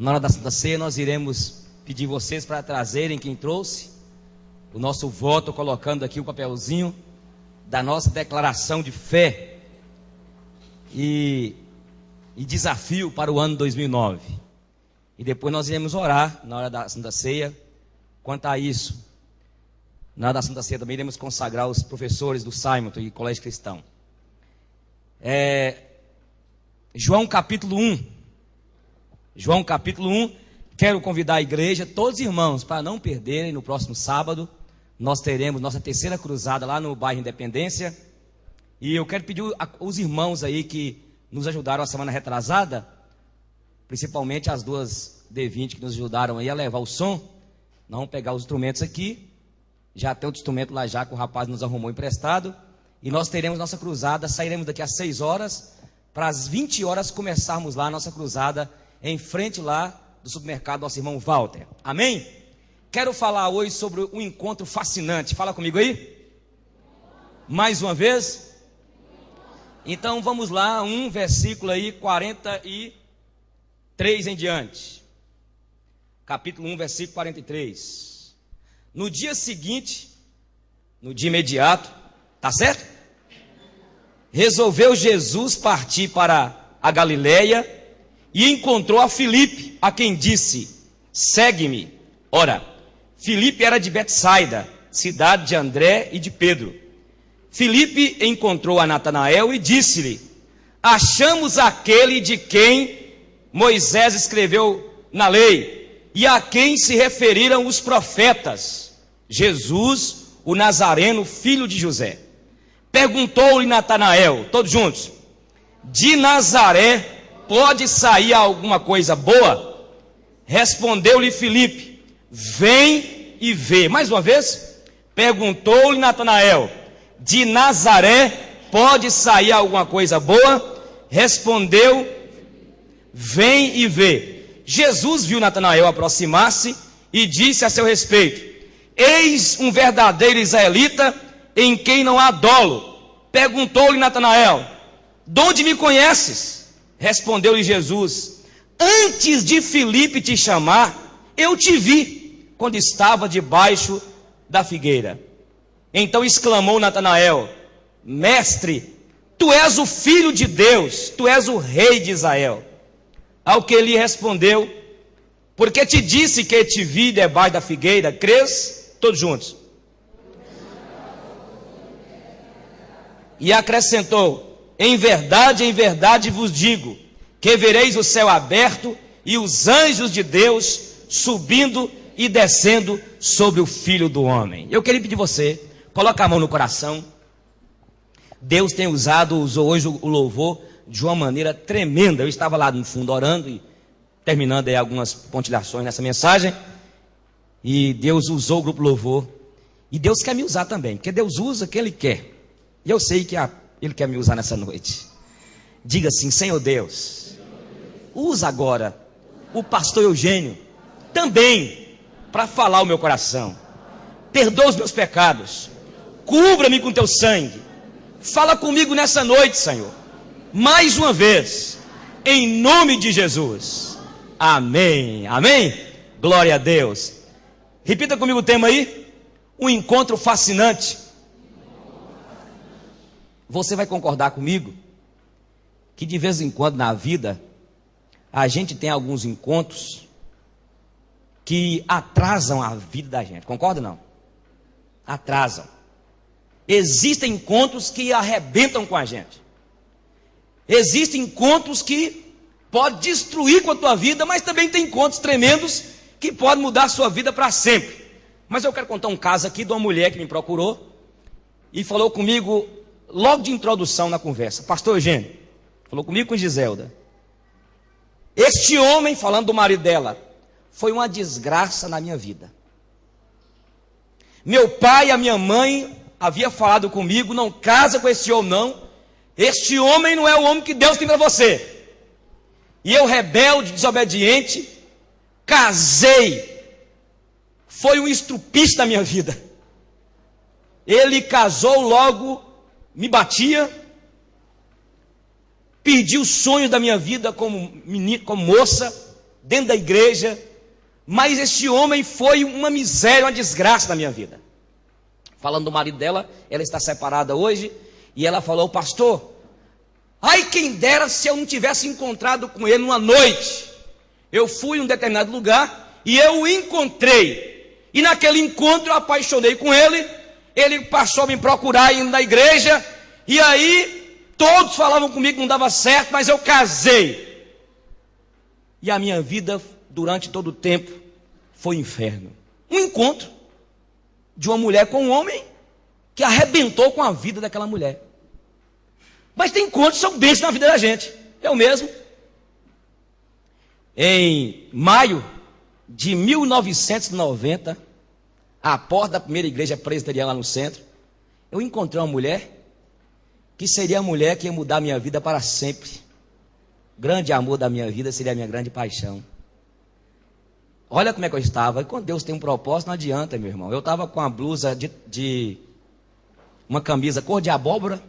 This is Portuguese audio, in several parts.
Na hora da Santa Ceia nós iremos pedir vocês para trazerem quem trouxe o nosso voto, colocando aqui o papelzinho da nossa declaração de fé e desafio para o ano 2009. E depois nós iremos orar na hora da Santa Ceia quanto a isso. Na hora da Santa Ceia também iremos consagrar os professores do Simon e Colégio Cristão. João capítulo 1. João capítulo 1. Quero convidar a igreja, todos os irmãos, para não perderem. No próximo sábado nós teremos nossa terceira cruzada lá no bairro Independência. E eu quero pedir aos irmãos aí que nos ajudaram a semana retrasada, principalmente as duas D20 que nos ajudaram aí a levar o som. Nós vamos pegar os instrumentos aqui. Já tem outro instrumento lá já que o rapaz nos arrumou emprestado. E nós teremos nossa cruzada, sairemos daqui às 6 horas, para às 20 horas começarmos lá a nossa cruzada, em frente lá do supermercado do nosso irmão Walter. Amém? Quero falar hoje sobre um encontro fascinante. Fala comigo aí. Mais uma vez. Então vamos lá, um versículo aí, 43 em diante. Capítulo 1, versículo 43. No dia seguinte, no dia imediato, tá certo? Resolveu Jesus partir para a Galileia e encontrou a Filipe, a quem disse: segue-me. Ora, Filipe era de Betsaida, cidade de André e de Pedro. Filipe encontrou a Natanael e disse-lhe: achamos aquele de quem Moisés escreveu na lei e a quem se referiram os profetas, Jesus, o Nazareno, filho de José. Perguntou-lhe Natanael, todos juntos: de Nazaré pode sair alguma coisa boa? Respondeu-lhe Filipe: vem e vê. Mais uma vez, perguntou-lhe Natanael: de Nazaré pode sair alguma coisa boa? Respondeu: vem e vê. Jesus viu Natanael aproximar-se e disse a seu respeito: eis um verdadeiro israelita em quem não há dolo. Perguntou-lhe Natanael: de onde me conheces? Respondeu-lhe Jesus: antes de Filipe te chamar, eu te vi quando estava debaixo da figueira. Então exclamou Natanael: mestre, tu és o filho de Deus, tu és o rei de Israel. Ao que ele respondeu: porque te disse que te vi debaixo da figueira, crês? Todos juntos. E acrescentou: em verdade vos digo, que vereis o céu aberto e os anjos de Deus subindo e descendo sobre o Filho do Homem. Eu queria pedir você, coloca a mão no coração. Deus tem usou hoje o louvor de uma maneira tremenda. Eu estava lá no fundo orando e terminando aí algumas pontilhações nessa mensagem, e Deus usou o grupo louvor, e Deus quer me usar também, porque Deus usa quem Ele quer, e eu sei que Ele quer me usar nessa noite. Diga assim: Senhor Deus, usa agora o pastor Eugênio também para falar o meu coração. Perdoa os meus pecados, cubra-me com teu sangue, fala comigo nessa noite, Senhor, mais uma vez, em nome de Jesus. Amém, amém. Glória a Deus. Repita comigo o tema aí: um encontro fascinante. Você vai concordar comigo que de vez em quando na vida a gente tem alguns encontros que atrasam a vida da gente. Concorda ou não? Atrasam. Existem encontros que arrebentam com a gente. Existem encontros que podem destruir com a tua vida, mas também tem encontros tremendos que podem mudar a sua vida para sempre. Mas eu quero contar um caso aqui de uma mulher que me procurou e falou comigo logo de introdução na conversa: pastor Eugênio, falou comigo com Giselda, este homem, falando do marido dela, foi uma desgraça na minha vida. Meu pai e a minha mãe havia falado comigo: não casa com esse homem não, este homem não é o homem que Deus tem para você. E eu, rebelde, desobediente, casei. Foi um estrupista na minha vida. Ele casou, logo me batia, perdi os sonhos da minha vida como menina, como moça, dentro da igreja, mas este homem foi uma miséria, uma desgraça na minha vida. Falando do marido dela, ela está separada hoje, e ela falou: pastor, ai quem dera se eu não tivesse encontrado com ele numa noite. Eu fui em um determinado lugar e eu o encontrei, e naquele encontro eu apaixonei com ele. Ele passou a me procurar indo na igreja, e aí todos falavam comigo que não dava certo, mas eu casei. E a minha vida durante todo o tempo foi um inferno. Um encontro de uma mulher com um homem que arrebentou com a vida daquela mulher. Mas tem encontros que são bênçãos na vida da gente. Eu mesmo, em maio de 1990, à porta da primeira igreja presbiteriana lá no centro, eu encontrei uma mulher que seria a mulher que ia mudar a minha vida para sempre. Grande amor da minha vida, seria a minha grande paixão. Olha como é que eu estava. E quando Deus tem um propósito, não adianta, meu irmão. Eu estava com uma blusa de uma camisa cor de abóbora,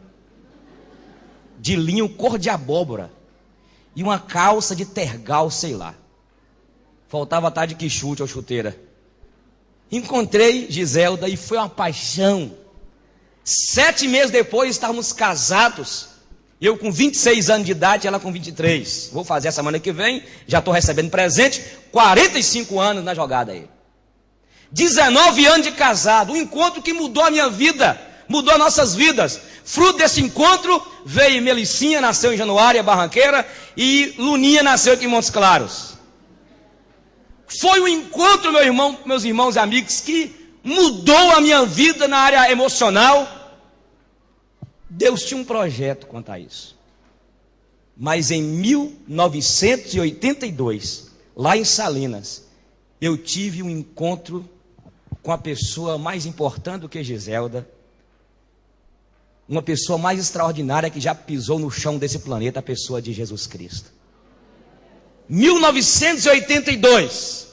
de linho cor de abóbora, e uma calça de tergal, sei lá. Faltava estar de quichute ou chuteira. Encontrei Giselda e foi uma paixão. 7 meses depois estávamos casados. Eu com 26 anos de idade, ela com 23. Vou fazer a semana que vem, já estou recebendo presente. 45 anos na jogada aí. 19 anos de casado, um encontro que mudou a minha vida, mudou nossas vidas. Fruto desse encontro, veio Melicinha, nasceu em Januária, Barranqueira, e Luninha nasceu aqui em Montes Claros. Foi um encontro, meus irmãos e amigos, que mudou a minha vida na área emocional. Deus tinha um projeto quanto a isso. Mas em 1982, lá em Salinas, eu tive um encontro com a pessoa mais importante do que Giselda, uma pessoa mais extraordinária que já pisou no chão desse planeta, a pessoa de Jesus Cristo. 1982,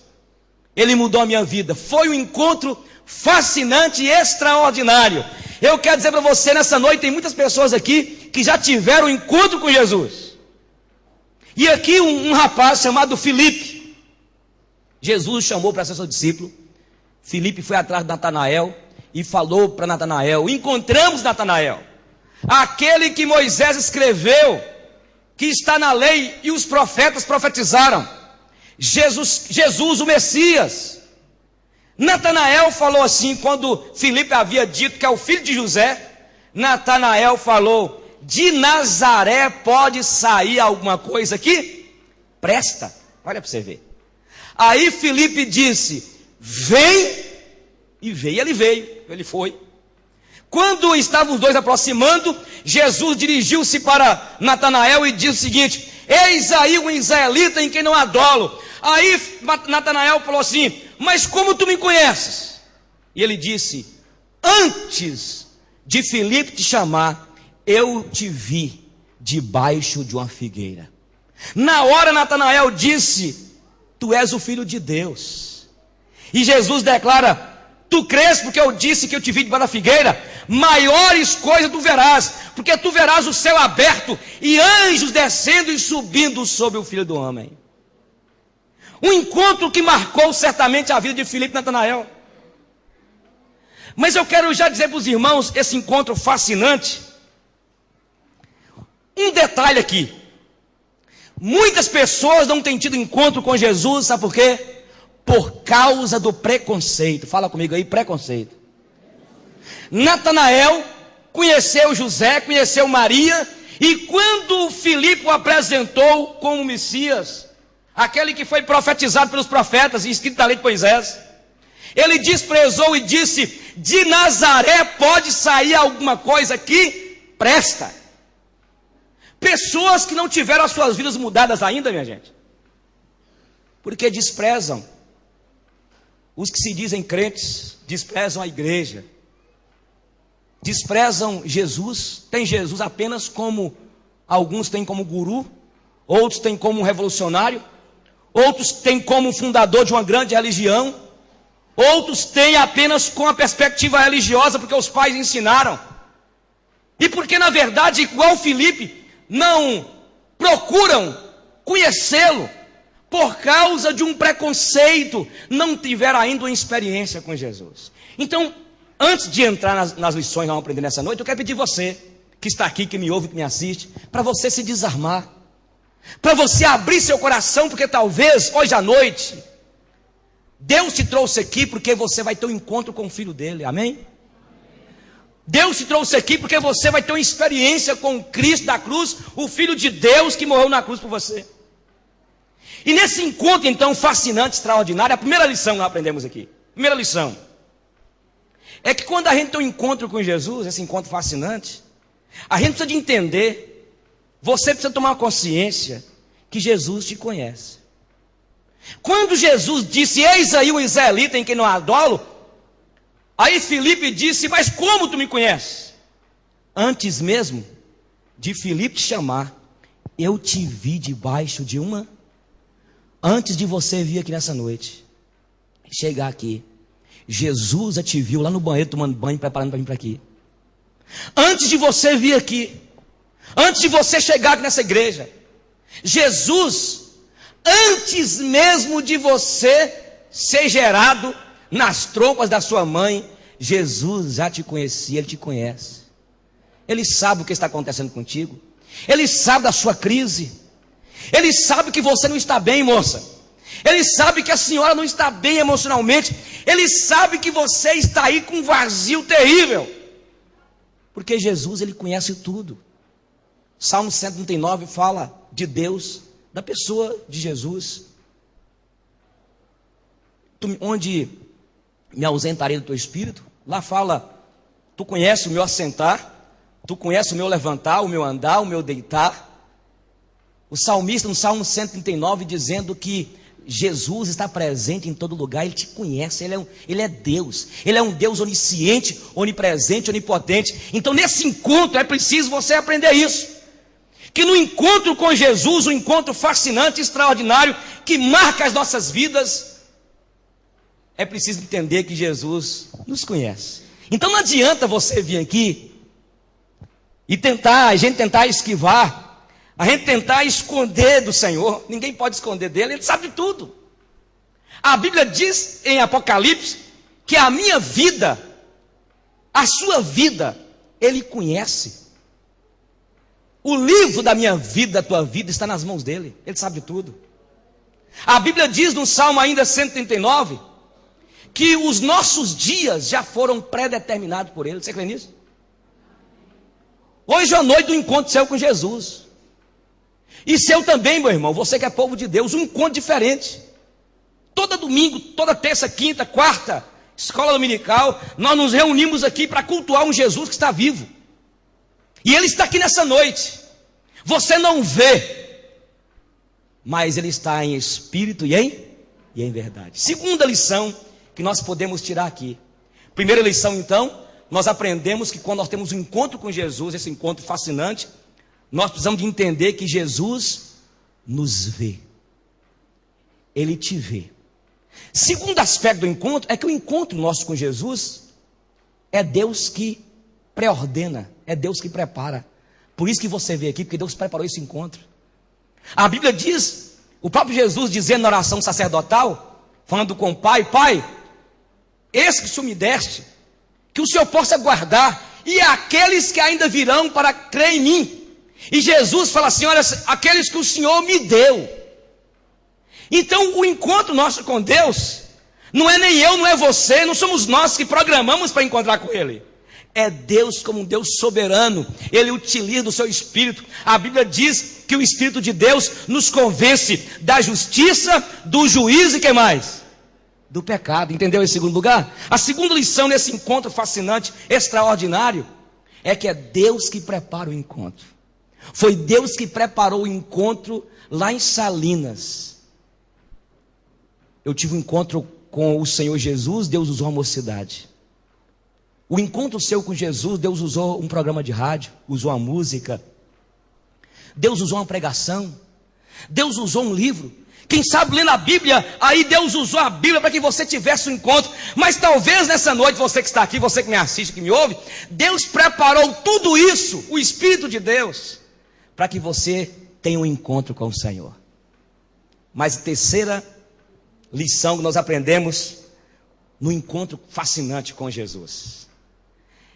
ele mudou a minha vida. Foi um encontro fascinante e extraordinário. Eu quero dizer para você nessa noite, tem muitas pessoas aqui que já tiveram um encontro com Jesus. E aqui um rapaz chamado Filipe, Jesus chamou para ser seu discípulo. Filipe foi atrás de Natanael e falou para Natanael: encontramos Natanael, aquele que Moisés escreveu, que está na lei e os profetas profetizaram, Jesus o Messias. Natanael falou assim, quando Filipe havia dito que é o filho de José, Natanael falou: de Nazaré pode sair alguma coisa que presta. Olha para você ver. Aí Filipe disse: vem, e veio. Ele foi. Quando estavam os dois aproximando, Jesus dirigiu-se para Natanael e disse o seguinte: eis aí um israelita em quem não há dolo. Aí Natanael falou assim: mas como tu me conheces? E ele disse: antes de Filipe te chamar, eu te vi debaixo de uma figueira. Na hora Natanael disse: tu és o filho de Deus. E Jesus declara: tu crês porque eu disse que eu te vi debaixo da figueira? Maiores coisas tu verás, porque tu verás o céu aberto e anjos descendo e subindo sobre o Filho do Homem. Um encontro que marcou certamente a vida de Filipe e Natanael. Mas eu quero já dizer para os irmãos, esse encontro fascinante, um detalhe aqui: muitas pessoas não têm tido encontro com Jesus, sabe por quê? Por causa do preconceito. Fala comigo aí, preconceito. Natanael conheceu José, conheceu Maria, e quando Filipe o apresentou como Messias, aquele que foi profetizado pelos profetas e escrito na lei de Moisés, ele desprezou e disse: de Nazaré pode sair alguma coisa que presta. Pessoas que não tiveram as suas vidas mudadas ainda, minha gente, porque desprezam os que se dizem crentes, desprezam a igreja, desprezam Jesus. Tem Jesus apenas como, alguns têm como guru, outros têm como revolucionário, outros têm como fundador de uma grande religião, outros têm apenas com a perspectiva religiosa, porque os pais ensinaram, e porque na verdade, igual Filipe, não procuram conhecê-lo, por causa de um preconceito, não tiveram ainda uma experiência com Jesus. Então, antes de entrar nas lições que vamos aprender nessa noite, eu quero pedir você, que está aqui, que me ouve, que me assiste, para você se desarmar, para você abrir seu coração, porque talvez hoje à noite, Deus te trouxe aqui porque você vai ter um encontro com o Filho dele, amém? Deus te trouxe aqui porque você vai ter uma experiência com o Cristo da cruz, o Filho de Deus que morreu na cruz por você. E nesse encontro então fascinante, extraordinário, a primeira lição que nós aprendemos aqui, primeira lição, é que quando a gente tem um encontro com Jesus, esse encontro fascinante, a gente precisa de entender, você precisa tomar consciência que Jesus te conhece. Quando Jesus disse, eis aí o israelita em quem não há dolo, aí Filipe disse, mas como tu me conheces? Antes mesmo de Filipe te chamar, eu te vi debaixo de uma... Antes de você vir aqui nessa noite, chegar aqui, Jesus já te viu lá no banheiro tomando banho, preparando para vir para aqui. Antes de você vir aqui, antes de você chegar aqui nessa igreja, Jesus, antes mesmo de você ser gerado nas trompas da sua mãe, Jesus já te conhecia, Ele te conhece. Ele sabe o que está acontecendo contigo. Ele sabe da sua crise. Ele sabe que você não está bem, moça. Ele sabe que a senhora não está bem emocionalmente. Ele sabe que você está aí com um vazio terrível. Porque Jesus, Ele conhece tudo. Salmo 139 fala de Deus, da pessoa de Jesus. Onde me ausentarei do teu espírito, lá fala, tu conheces o meu assentar, tu conheces o meu levantar, o meu andar, o meu deitar. O salmista no Salmo 139 dizendo que Jesus está presente em todo lugar, Ele te conhece, Ele é Deus, Ele é um Deus onisciente, onipresente, onipotente. Então nesse encontro é preciso você aprender isso, que no encontro com Jesus, um encontro fascinante, extraordinário, que marca as nossas vidas, é preciso entender que Jesus nos conhece. Então não adianta você vir aqui e a gente tentar esquivar, a gente tentar esconder do Senhor. Ninguém pode esconder dele, Ele sabe de tudo. A Bíblia diz em Apocalipse que a minha vida, a sua vida, Ele conhece. O livro da minha vida, da tua vida, está nas mãos dele, Ele sabe de tudo. A Bíblia diz no Salmo ainda 139 que os nossos dias já foram pré-determinados por Ele. Você crê nisso? Hoje à noite um encontro seu com Jesus. E seu também, meu irmão, você que é povo de Deus, um encontro diferente. Todo domingo, toda terça, quinta, quarta, escola dominical, nós nos reunimos aqui para cultuar um Jesus que está vivo. E Ele está aqui nessa noite. Você não vê, mas Ele está em espírito e em verdade. Segunda lição que nós podemos tirar aqui. Primeira lição, então, nós aprendemos que quando nós temos um encontro com Jesus, esse encontro fascinante, nós precisamos de entender que Jesus nos vê. Ele te vê. Segundo aspecto do encontro, é que o encontro nosso com Jesus é Deus que pré-ordena, é Deus que prepara. Por isso que você veio aqui, porque Deus preparou esse encontro. A Bíblia diz, o próprio Jesus dizendo na oração sacerdotal, falando com o Pai, Pai, esse que o Senhor me deste, que o Senhor possa guardar, e aqueles que ainda virão para crer em mim. E Jesus fala assim, olha, aqueles que o Senhor me deu. Então o encontro nosso com Deus, não é nem eu, não é você, não somos nós que programamos para encontrar com Ele. É Deus como um Deus soberano, Ele utiliza do seu Espírito. A Bíblia diz que o Espírito de Deus nos convence da justiça, do juízo e que mais? Do pecado, entendeu em segundo lugar? A segunda lição nesse encontro fascinante, extraordinário, é que é Deus que prepara o encontro. Foi Deus que preparou o encontro lá em Salinas. Eu tive um encontro com o Senhor Jesus, Deus usou a mocidade. O encontro seu com Jesus, Deus usou um programa de rádio, usou a música, Deus usou uma pregação, Deus usou um livro. Quem sabe lendo a Bíblia, aí Deus usou a Bíblia para que você tivesse um encontro. Mas talvez nessa noite, você que está aqui, você que me assiste, que me ouve, Deus preparou tudo isso, o Espírito de Deus, para que você tenha um encontro com o Senhor. Mas a terceira lição que nós aprendemos no encontro fascinante com Jesus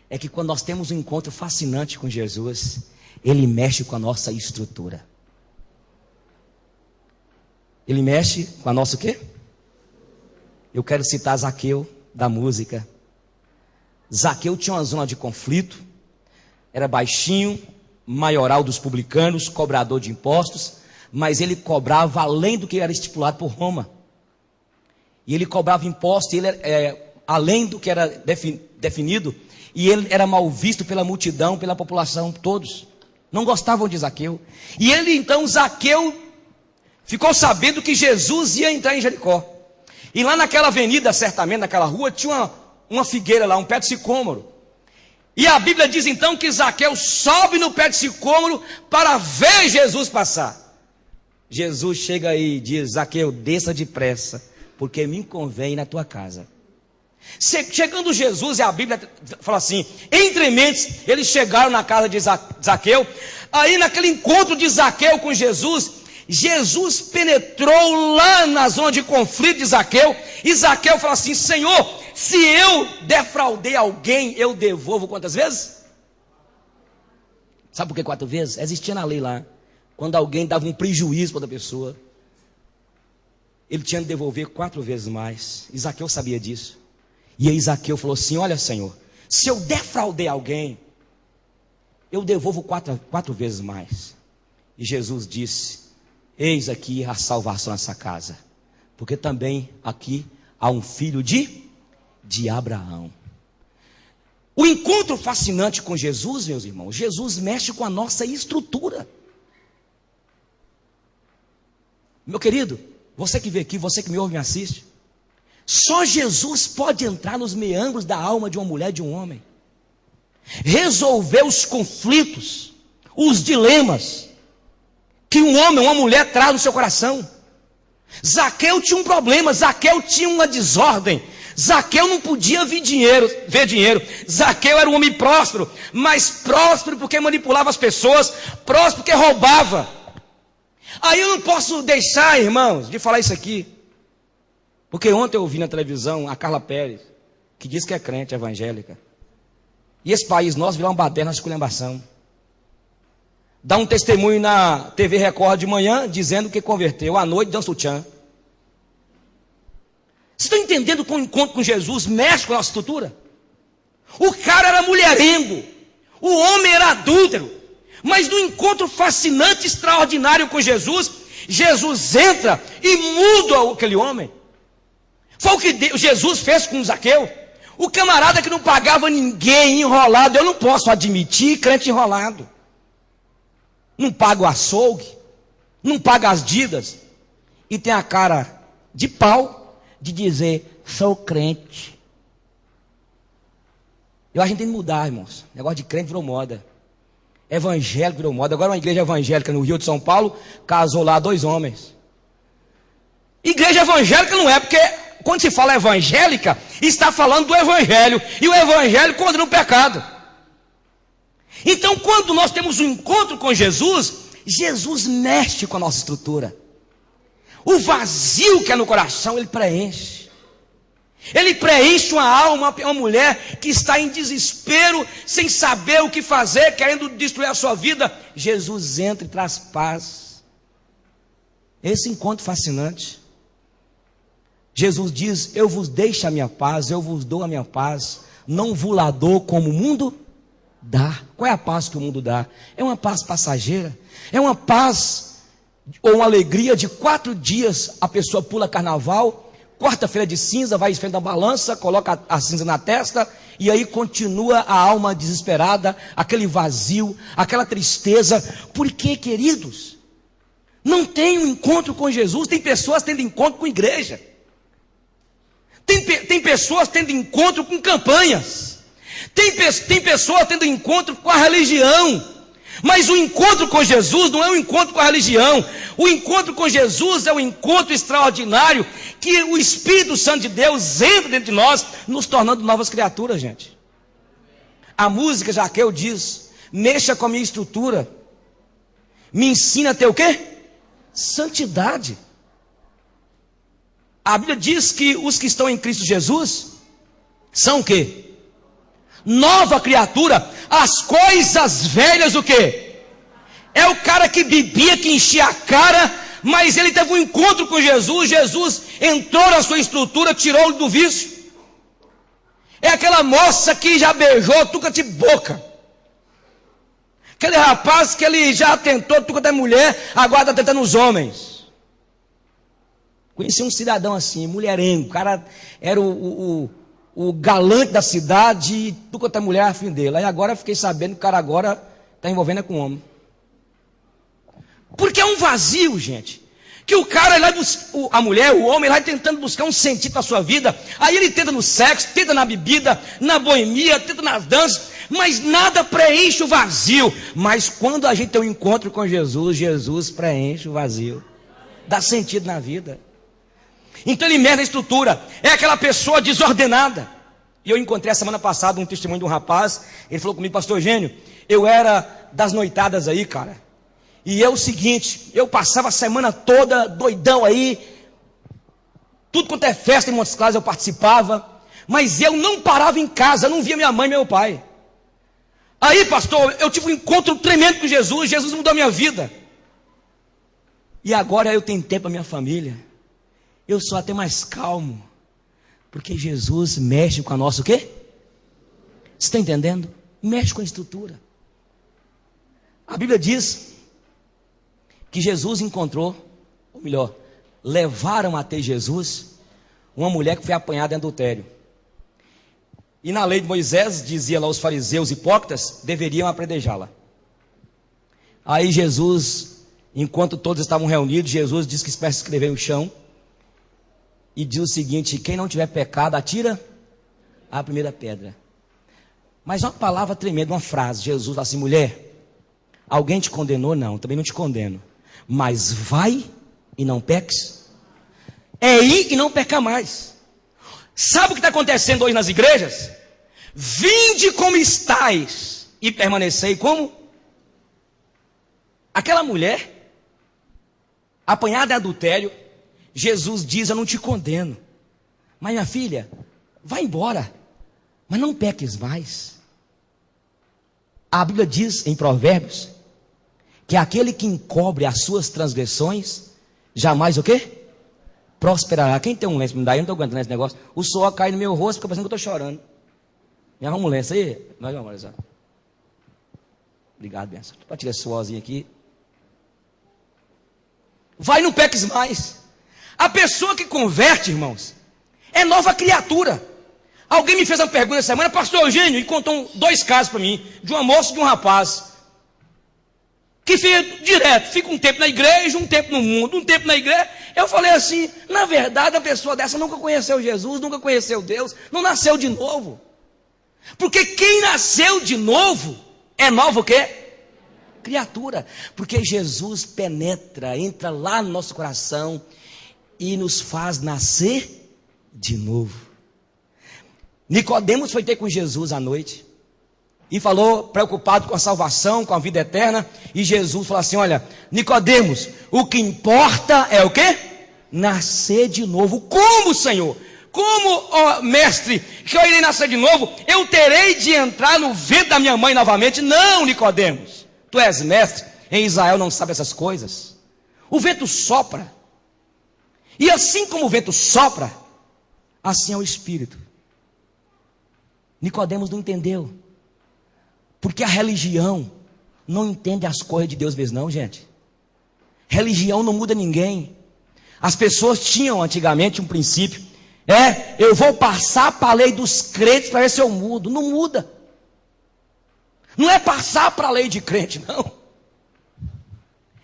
é que quando nós temos um encontro fascinante com Jesus, Ele mexe com a nossa estrutura. Ele mexe com a nossa o quê? Eu quero citar Zaqueu, da música. Zaqueu tinha uma zona de conflito, era baixinho, maioral dos publicanos, cobrador de impostos, mas ele cobrava além do que era estipulado por Roma. E ele cobrava imposto, ele além do que era definido, e ele era mal visto pela multidão, pela população, todos. Não gostavam de Zaqueu. E ele então, Zaqueu, ficou sabendo que Jesus ia entrar em Jericó. E lá naquela avenida, certamente, naquela rua, tinha uma figueira lá, um pé de sicômoro. E a Bíblia diz então que Zaqueu sobe no pé de sicômoro para ver Jesus passar. Jesus chega aí e diz: Zaqueu, desça depressa, porque me convém ir na tua casa. Chegando Jesus, e a Bíblia fala assim, entre mentes, eles chegaram na casa de Zaqueu. Aí naquele encontro de Zaqueu com Jesus, Jesus penetrou lá na zona de conflito de Zaqueu. E Zaqueu fala assim: Senhor, se eu defraudei alguém, eu devolvo quantas vezes? Sabe por que 4 vezes? Existia na lei lá. Quando alguém dava um prejuízo para outra pessoa, ele tinha de devolver 4 vezes mais. E Zaqueu sabia disso. E aí Zaqueu falou assim: olha, Senhor, se eu defraudei alguém, eu devolvo 4 vezes mais. E Jesus disse: eis aqui a salvação nessa casa, porque também aqui há um filho de Abraão. O encontro fascinante com Jesus, meus irmãos, Jesus mexe com a nossa estrutura. Meu querido, você que vê aqui, você que me ouve e me assiste, só Jesus pode entrar nos meandros da alma de uma mulher e de um homem, resolver os conflitos, os dilemas que um homem, uma mulher traz no seu coração. Zaqueu tinha um problema, Zaqueu tinha uma desordem, Zaqueu não podia ver dinheiro. Zaqueu era um homem próspero, mas próspero porque manipulava as pessoas, próspero porque roubava. Aí eu não posso deixar, irmãos, de falar isso aqui, porque ontem eu ouvi na televisão a Carla Pérez, que diz que é crente evangélica, e esse país nosso virá uma baderna de esculhambação. Dá um testemunho na TV Record de manhã, dizendo que converteu, à noite dança o tchan. Vocês estão entendendo que o encontro com Jesus mexe com a nossa estrutura? O cara era mulherengo, o homem era adúltero, mas no encontro fascinante, extraordinário com Jesus, Jesus entra e muda aquele homem. Foi o que Jesus fez com Zaqueu. O camarada que não pagava ninguém, enrolado. Eu não posso admitir crente enrolado. Não paga o açougue, não paga as dívidas, e tem a cara de pau de dizer: sou crente. Eu acho que a gente tem que mudar, irmãos. O negócio de crente virou moda. Evangélico virou moda. Agora uma igreja evangélica no Rio de São Paulo casou lá 2 homens. Igreja evangélica não é, porque quando se fala evangélica, está falando do evangelho, e o evangelho condena o pecado. Então, quando nós temos um encontro com Jesus, Jesus mexe com a nossa estrutura. O vazio que é no coração, Ele preenche. Ele preenche uma alma, uma mulher que está em desespero, sem saber o que fazer, querendo destruir a sua vida. Jesus entra e traz paz. Esse encontro fascinante. Jesus diz: eu vos deixo a minha paz, eu vos dou a minha paz, não vos la dou como o mundo dá. Qual é a paz que o mundo dá? É uma paz passageira, é uma paz ou uma alegria de 4 dias. A pessoa pula carnaval, quarta-feira de cinza, vai enfrentar a balança, coloca a cinza na testa, e aí continua a alma desesperada, aquele vazio, aquela tristeza. Por quê, queridos? Não tem um encontro com Jesus. Tem pessoas tendo encontro com igreja, tem pessoas tendo encontro com campanhas, tem pessoas tendo encontro com a religião. Mas o encontro com Jesus não é um encontro com a religião. O encontro com Jesus é um encontro extraordinário, que o Espírito Santo de Deus entra dentro de nós, nos tornando novas criaturas, gente. A música Zaqueu diz: mexa com a minha estrutura, me ensina a ter o quê? Santidade. A Bíblia diz que os que estão em Cristo Jesus são o quê? Nova criatura. As coisas velhas o quê? É o cara que bebia, que enchia a cara, mas ele teve um encontro com Jesus. Jesus entrou na sua estrutura, tirou-o do vício. É aquela moça que já beijou tuca de boca. Aquele rapaz que ele já tentou tuca da mulher, agora está tentando os homens. Conheci um cidadão assim, mulherengo. O cara era o galante da cidade, e tuca da mulher afim dele. Aí agora eu fiquei sabendo que o cara agora está envolvendo com homem. Porque é um vazio, gente. Que o cara, a mulher, o homem, vai tentando buscar um sentido para a sua vida. Aí ele tenta no sexo, tenta na bebida, na boemia, tenta nas danças, mas nada preenche o vazio. Mas quando a gente tem um encontro com Jesus, Jesus preenche o vazio, dá sentido na vida. Então ele merda a estrutura, é aquela pessoa desordenada. E eu encontrei a semana passada um testemunho de um rapaz. Ele falou comigo: pastor Eugênio, eu era das noitadas aí, cara. E é o seguinte, eu passava a semana toda doidão aí, tudo quanto é festa em Montes Claros eu participava, mas eu não parava em casa, não via minha mãe e meu pai. Aí, pastor, eu tive um encontro tremendo com Jesus, Jesus mudou a minha vida. E agora eu tenho tempo para minha família, eu sou até mais calmo, porque Jesus mexe com a nossa o quê? Você está entendendo? Mexe com a estrutura. A Bíblia diz que Jesus encontrou, ou melhor, levaram até Jesus uma mulher que foi apanhada em adultério. E na lei de Moisés, dizia lá os fariseus hipócritas, deveriam apedrejá-la. Aí Jesus, enquanto todos estavam reunidos, Jesus disse que para escrever no chão, e diz o seguinte: quem não tiver pecado, atira a primeira pedra. Mas uma palavra tremenda, uma frase, Jesus fala assim: mulher, alguém te condenou? Não, também não te condeno. Mas vai e não peques. É ir e não pecar mais. Sabe o que está acontecendo hoje nas igrejas? Vinde como estáis e permanecei como? Aquela mulher apanhada em adultério, Jesus diz: eu não te condeno, mas minha filha, vai embora, mas não peques mais. A Bíblia diz em Provérbios que aquele que encobre as suas transgressões, jamais o quê? Prosperará. Quem tem um lenço? Me dá, eu não estou aguentando esse negócio. O suor cai no meu rosto, fica parecendo que eu estou chorando. Me arruma um lenço aí? Nós vamos, Marisa. Obrigado, benção. Para tirar esse suorzinho aqui. Vai, não peques mais. A pessoa que converte, irmãos, é nova criatura. Alguém me fez uma pergunta essa semana, pastor Eugênio, e contou 2 casos para mim, de uma moça e de um rapaz, que fica direto, fica um tempo na igreja, um tempo no mundo, um tempo na igreja. Eu falei assim: na verdade a pessoa dessa nunca conheceu Jesus, nunca conheceu Deus, não nasceu de novo. Porque quem nasceu de novo é novo o quê? Criatura. Porque Jesus penetra, entra lá no nosso coração e nos faz nascer de novo. Nicodemos foi ter com Jesus à noite e falou, preocupado com a salvação, com a vida eterna. E Jesus falou assim: olha, Nicodemos, o que importa é o quê? Nascer de novo. Como, Senhor? Como, ó, mestre, que eu irei nascer de novo? Eu terei de entrar no ventre da minha mãe novamente? Não, Nicodemos, tu és mestre, em Israel não sabe essas coisas. O vento sopra, e assim como o vento sopra, assim é o Espírito. Nicodemos não entendeu, porque a religião não entende as coisas de Deus mesmo, não, gente. Religião não muda ninguém. As pessoas tinham antigamente um princípio: eu vou passar para a lei dos crentes para ver se eu mudo. Não muda. Não é passar para a lei de crente, não.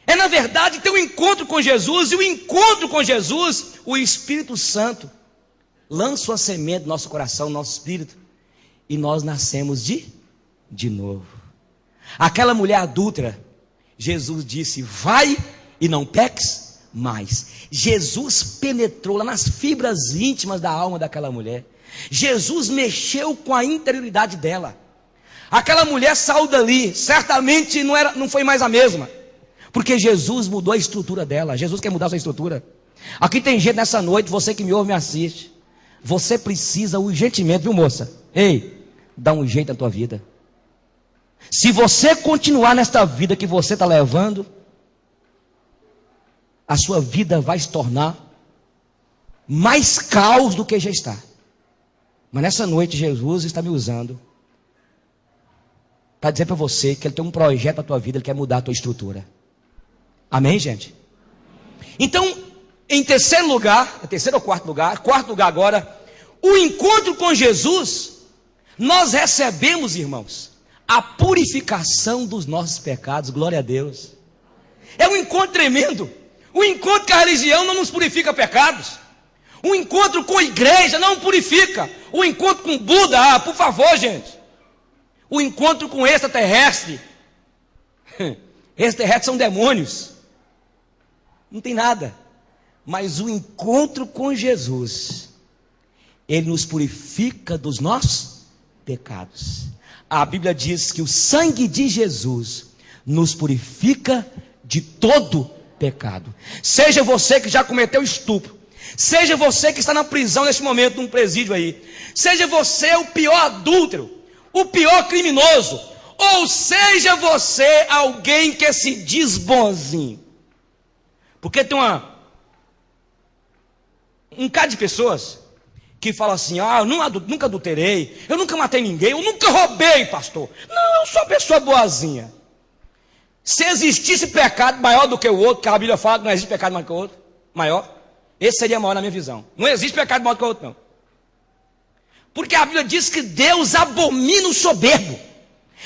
É, na verdade, ter um encontro com Jesus. E o encontro com Jesus, o Espírito Santo lança uma semente no nosso coração, no nosso espírito, e nós nascemos de novo. Aquela mulher adúltera, Jesus disse: vai e não peques mais. Jesus penetrou lá nas fibras íntimas da alma daquela mulher. Jesus mexeu com a interioridade dela. Aquela mulher saiu dali, certamente não foi mais a mesma, porque Jesus mudou a estrutura dela. Jesus quer mudar a sua estrutura. Aqui tem gente nessa noite, você que me ouve, me assiste. Você precisa urgentemente, viu, moça? Ei, dá um jeito na tua vida. Se você continuar nesta vida que você está levando, a sua vida vai se tornar mais caos do que já está. Mas nessa noite Jesus está me usando para dizer para você que Ele tem um projeto para a tua vida, Ele quer mudar a tua estrutura. Amém, gente? Então, em terceiro lugar, terceiro ou quarto lugar agora, o encontro com Jesus, nós recebemos, irmãos, a purificação dos nossos pecados. Glória a Deus. É um encontro tremendo. O encontro com a religião não nos purifica pecados. O encontro com a igreja não purifica. O encontro com Buda, por favor, gente. O encontro com extraterrestre. Extraterrestres são demônios. Não tem nada. Mas o encontro com Jesus, Ele nos purifica dos nossos pecados. A Bíblia diz que o sangue de Jesus nos purifica de todo pecado. Seja você que já cometeu estupro, seja você que está na prisão neste momento, num presídio aí, seja você o pior adúltero, o pior criminoso, ou seja você alguém que se diz bonzinho. Porque tem um bocado de pessoas que falam assim: eu nunca adulterei, eu nunca matei ninguém, eu nunca roubei, pastor. Não, eu sou uma pessoa boazinha. Se existisse pecado maior do que o outro, que a Bíblia fala que não existe pecado maior que o outro, maior, esse seria maior na minha visão. Não existe pecado maior do que o outro, não. Porque a Bíblia diz que Deus abomina o soberbo.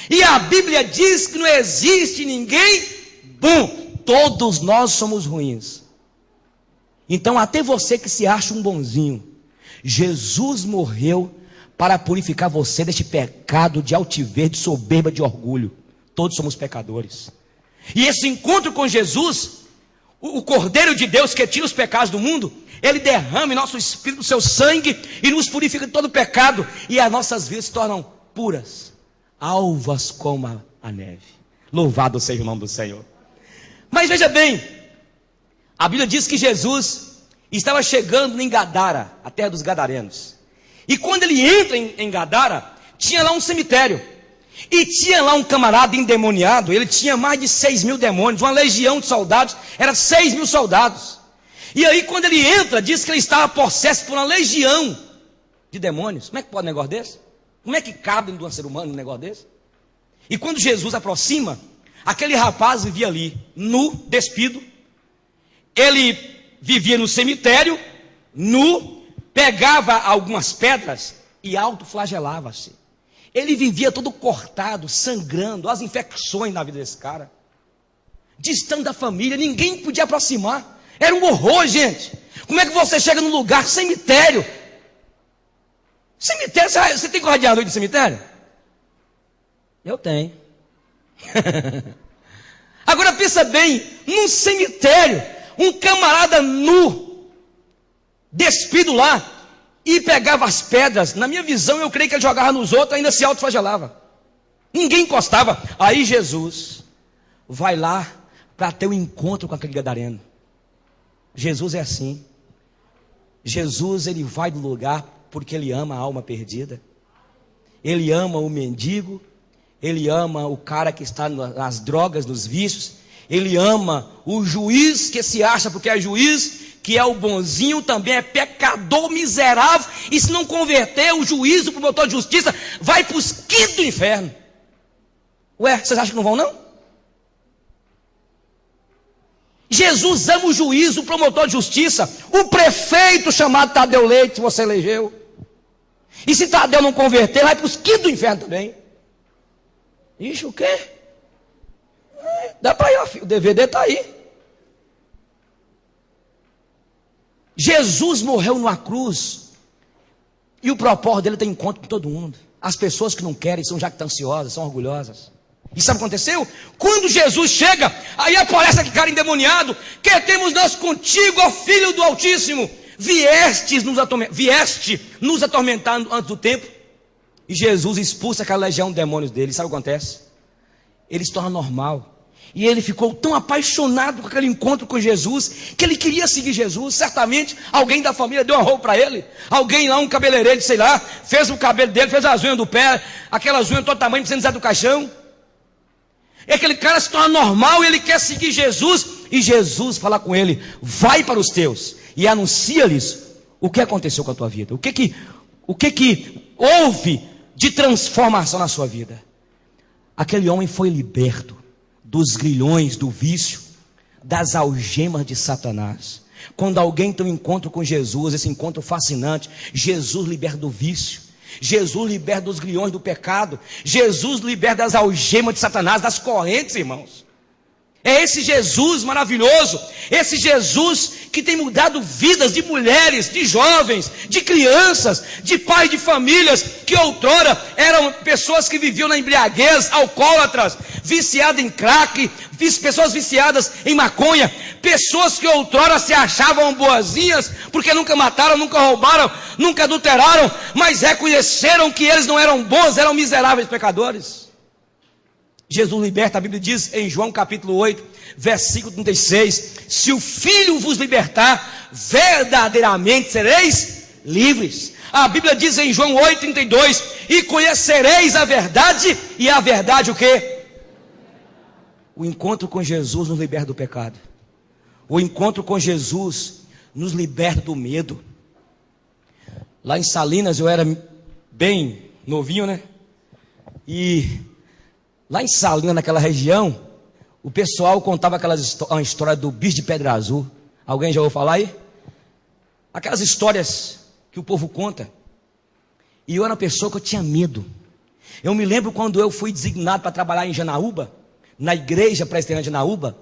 E a Bíblia diz que não existe ninguém bom. Todos nós somos ruins. Então até você que se acha um bonzinho, Jesus morreu para purificar você deste pecado de altivez, de soberba, de orgulho. Todos somos pecadores. E esse encontro com Jesus, o Cordeiro de Deus que tira os pecados do mundo, Ele derrama em nosso espírito o seu sangue e nos purifica de todo pecado. E as nossas vidas se tornam puras, alvas como a neve. Louvado seja o nome do Senhor. Mas veja bem, a Bíblia diz que Jesus estava chegando em Gadara, a terra dos Gadarenos. E quando ele entra em Gadara, tinha lá um cemitério. E tinha lá um camarada endemoniado. Ele tinha mais de 6.000 demônios, uma legião de soldados, era 6.000 soldados. E aí quando ele entra, diz que ele estava possesso por uma legião de demônios. Como é que pode um negócio desse? Como é que cabe dentro de um ser humano um negócio desse? E quando Jesus aproxima, aquele rapaz vivia ali, nu, despido. Ele vivia no cemitério, nu, pegava algumas pedras e autoflagelava-se. Ele vivia todo cortado, sangrando, as infecções na vida desse cara. Distante da família, ninguém podia aproximar. Era um horror, gente. Como é que você chega num lugar, cemitério? Cemitério, você tem coragem de à noite no cemitério? Eu tenho. Agora pensa bem, num cemitério, um camarada nu, despido lá, e pegava as pedras. Na minha visão, eu creio que ele jogava nos outros, ainda se autoflagelava. Ninguém encostava. Aí Jesus vai lá para ter um encontro com aquele gadareno. Jesus é assim. Jesus, ele vai do lugar porque ele ama a alma perdida. Ele ama o mendigo. Ele ama o cara que está nas drogas, nos vícios. Ele ama o juiz que se acha porque é juiz, que é o bonzinho, também é pecador miserável, e se não converter, o juiz, o promotor de justiça, vai para os quintos do inferno. Ué, vocês acham que não vão não? Jesus ama o juiz, o promotor de justiça, o prefeito chamado Tadeu Leite, que você elegeu. E se Tadeu não converter, vai para os quintos do inferno também. Ixi, o quê? Dá para ir, o DVD está aí. Jesus morreu numa cruz, e o propósito dele tem encontro com todo mundo. As pessoas que não querem são jactanciosas, são orgulhosas. E sabe o que aconteceu? Quando Jesus chega, aí aparece aquele cara endemoniado: que temos nós contigo, ó Filho do Altíssimo? Vieste nos atormentar antes do tempo. E Jesus expulsa aquela legião de demônios dele. Sabe o que acontece? Ele se torna normal. E ele ficou tão apaixonado com aquele encontro com Jesus, que ele queria seguir Jesus. Certamente alguém da família deu uma roupa para ele. Alguém lá, um cabeleireiro, sei lá, fez o cabelo dele, fez as unhas do pé, aquelas unhas de todo tamanho, precisando do caixão. E aquele cara se torna normal e ele quer seguir Jesus. E Jesus fala com ele: vai para os teus e anuncia-lhes o que aconteceu com a tua vida. O que que houve de transformação na sua vida. Aquele homem foi liberto dos grilhões, do vício, das algemas de Satanás. Quando alguém tem um encontro com Jesus, esse encontro fascinante, Jesus liberta do vício, Jesus liberta dos grilhões do pecado, Jesus liberta das algemas de Satanás, das correntes, irmãos. É esse Jesus maravilhoso, esse Jesus que tem mudado vidas de mulheres, de jovens, de crianças, de pais de famílias, que outrora eram pessoas que viviam na embriaguez, alcoólatras, viciadas em crack, pessoas viciadas em maconha, pessoas que outrora se achavam boazinhas, porque nunca mataram, nunca roubaram, nunca adulteraram, mas reconheceram que eles não eram bons, eram miseráveis pecadores. Jesus liberta, a Bíblia diz em João capítulo 8, versículo 36, se o Filho vos libertar, verdadeiramente sereis livres. A Bíblia diz em João 8, 32, e conhecereis a verdade, e a verdade o quê? O encontro com Jesus nos liberta do pecado. O encontro com Jesus nos liberta do medo. Lá em Salinas eu era bem novinho, né? E lá em Salinas, naquela região, o pessoal contava uma história do bicho de pedra azul. Alguém já ouviu falar aí? Aquelas histórias que o povo conta. E eu era uma pessoa que eu tinha medo. Eu me lembro quando eu fui designado para trabalhar em Janaúba, na igreja presbiteriana de Janaúba.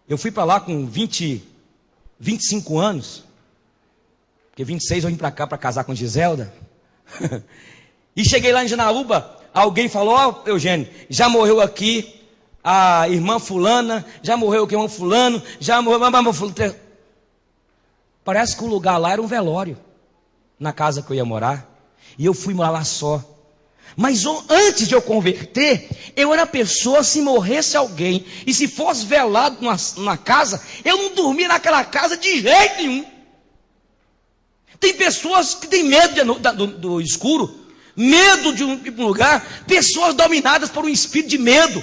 Eu fui para lá com 25 anos. Porque 26 eu vim para cá para casar com Giselda. E cheguei lá em Janaúba. Alguém falou: ó, Eugênio, já morreu aqui a irmã fulana, já morreu aqui o irmão fulano, já morreu fulano. Parece que o lugar lá era um velório, na casa que eu ia morar. E eu fui morar lá só. Mas antes de eu converter, eu era pessoa, se morresse alguém, e se fosse velado numa casa, eu não dormia naquela casa de jeito nenhum. Tem pessoas que têm medo do escuro, medo de um lugar, pessoas dominadas por um espírito de medo.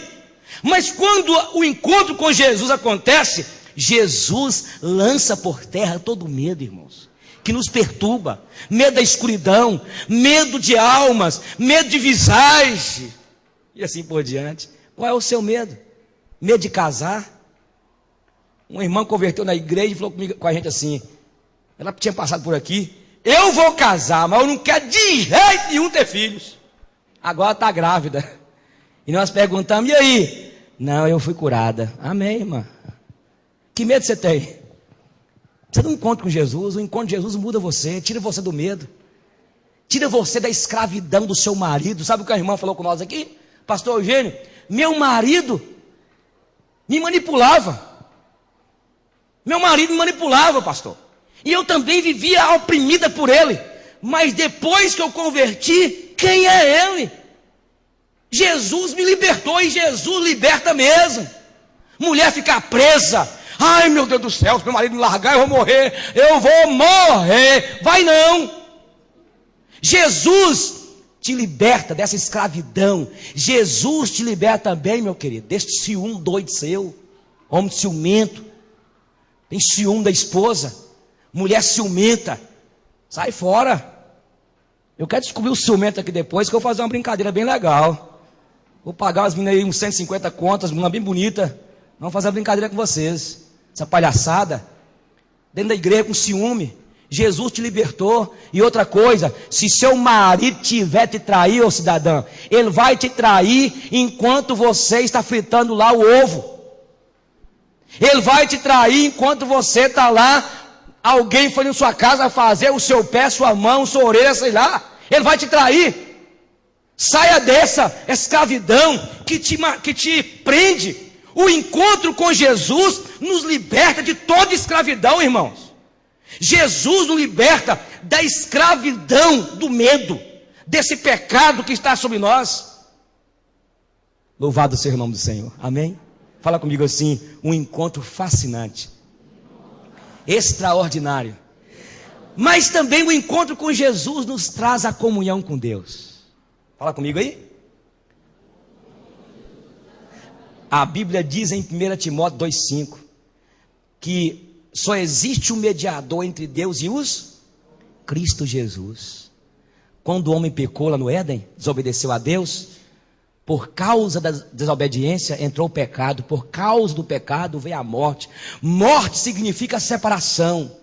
Mas quando o encontro com Jesus acontece, Jesus lança por terra todo medo, irmãos, que nos perturba. Medo da escuridão, medo de almas, medo de visagem, e assim por diante. Qual é o seu medo? Medo de casar? Uma irmã converteu na igreja e falou com a gente assim, ela tinha passado por aqui: eu vou casar, mas eu não quero de jeito nenhum ter filhos. Agora está grávida. E nós perguntamos: e aí? Não, eu fui curada. Amém, irmã. Que medo você tem? Você não encontra com Jesus. O encontro de Jesus muda você, tira você do medo, tira você da escravidão do seu marido. Sabe o que a irmã falou com nós aqui? Pastor Eugênio, meu marido me manipulava. Meu marido me manipulava, pastor. E eu também vivia oprimida por ele. Mas depois que eu converti, quem é ele? Jesus me libertou, e Jesus liberta mesmo. Mulher ficar presa: ai meu Deus do céu, se meu marido me largar eu vou morrer. Eu vou morrer. Vai não. Jesus te liberta dessa escravidão. Jesus te liberta também, meu querido, deste ciúme doido seu. Homem ciumento, tem ciúme da esposa. Mulher ciumenta, sai fora. Eu quero descobrir o ciumento aqui depois, que eu vou fazer uma brincadeira bem legal. Vou pagar umas meninas aí uns 150 contas, uma bem bonita. Vamos fazer uma brincadeira com vocês. Essa palhaçada, dentro da igreja com ciúme. Jesus te libertou. E outra coisa, se seu marido tiver te trair, ô cidadã, ele vai te trair enquanto você está fritando lá o ovo. Ele vai te trair enquanto você está lá. Alguém foi na sua casa fazer o seu pé, sua mão, sua orelha, sei lá. Ele vai te trair. Saia dessa escravidão que te prende. O encontro com Jesus nos liberta de toda escravidão, irmãos. Jesus nos liberta da escravidão do medo, desse pecado que está sobre nós. Louvado seja o nome do Senhor. Amém? Fala comigo assim: um encontro fascinante, extraordinário. Mas também o encontro com Jesus nos traz a comunhão com Deus. Fala comigo aí. A Bíblia diz em 1 Timóteo 2,5 que só existe um mediador entre Deus e os Cristo Jesus. Quando o homem pecou lá no Éden, desobedeceu a Deus, por causa da desobediência entrou o pecado, por causa do pecado veio a morte. Morte significa separação.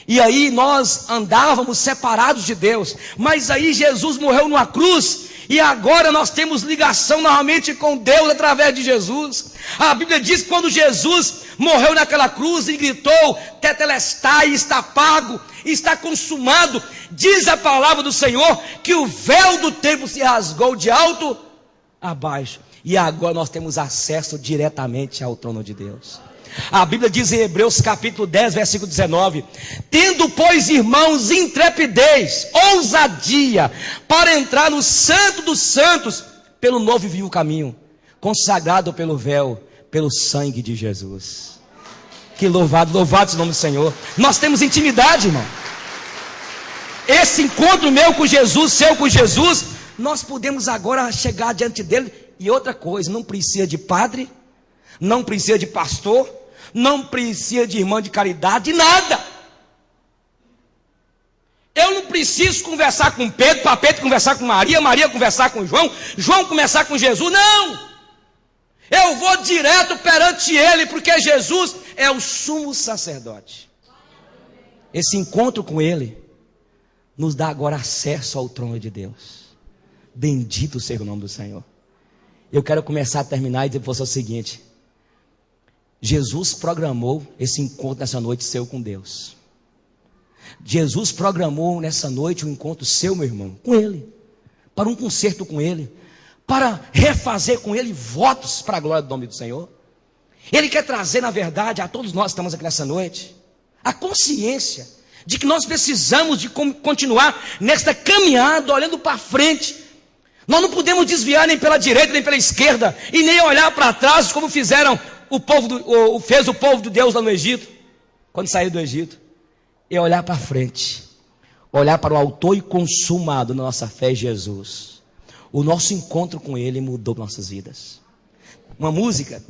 E aí nós andávamos separados de Deus, mas aí Jesus morreu numa cruz, e agora nós temos ligação novamente com Deus através de Jesus. A Bíblia diz que quando Jesus morreu naquela cruz e gritou: Tetelestai, está pago, está consumado, diz a palavra do Senhor que o véu do templo se rasgou de alto a baixo, e agora nós temos acesso diretamente ao trono de Deus. A Bíblia diz em Hebreus capítulo 10, versículo 19: tendo, pois, irmãos, intrepidez, ousadia, para entrar no santo dos santos, pelo novo e vivo caminho, consagrado pelo véu, pelo sangue de Jesus. Que louvado seja o nome do Senhor. Nós temos intimidade, irmão. Esse encontro meu com Jesus, seu com Jesus, nós podemos agora chegar diante dele. E outra coisa, não precisa de padre, não precisa de pastor, não precisa de irmã de caridade, nada. Eu não preciso conversar com Pedro, para Pedro conversar com Maria, Maria conversar com João, João conversar com Jesus, não. Eu vou direto perante ele, porque Jesus é o sumo sacerdote. Esse encontro com ele nos dá agora acesso ao trono de Deus. Bendito seja o nome do Senhor. Eu quero começar a terminar e dizer para você o seguinte: Jesus programou esse encontro nessa noite seu com Deus. Jesus programou nessa noite um encontro seu, meu irmão, com Ele, para um concerto com Ele, para refazer com Ele votos para a glória do nome do Senhor. Ele quer trazer, na verdade, a todos nós que estamos aqui nessa noite, a consciência de que nós precisamos de continuar nesta caminhada, olhando para frente. Nós não podemos desviar nem pela direita, nem pela esquerda, e nem olhar para trás, como fizeram fez o povo de Deus lá no Egito, quando saiu do Egito. E olhar para frente, olhar para o autor e consumador da nossa fé, Jesus. O nosso encontro com Ele mudou nossas vidas. Uma música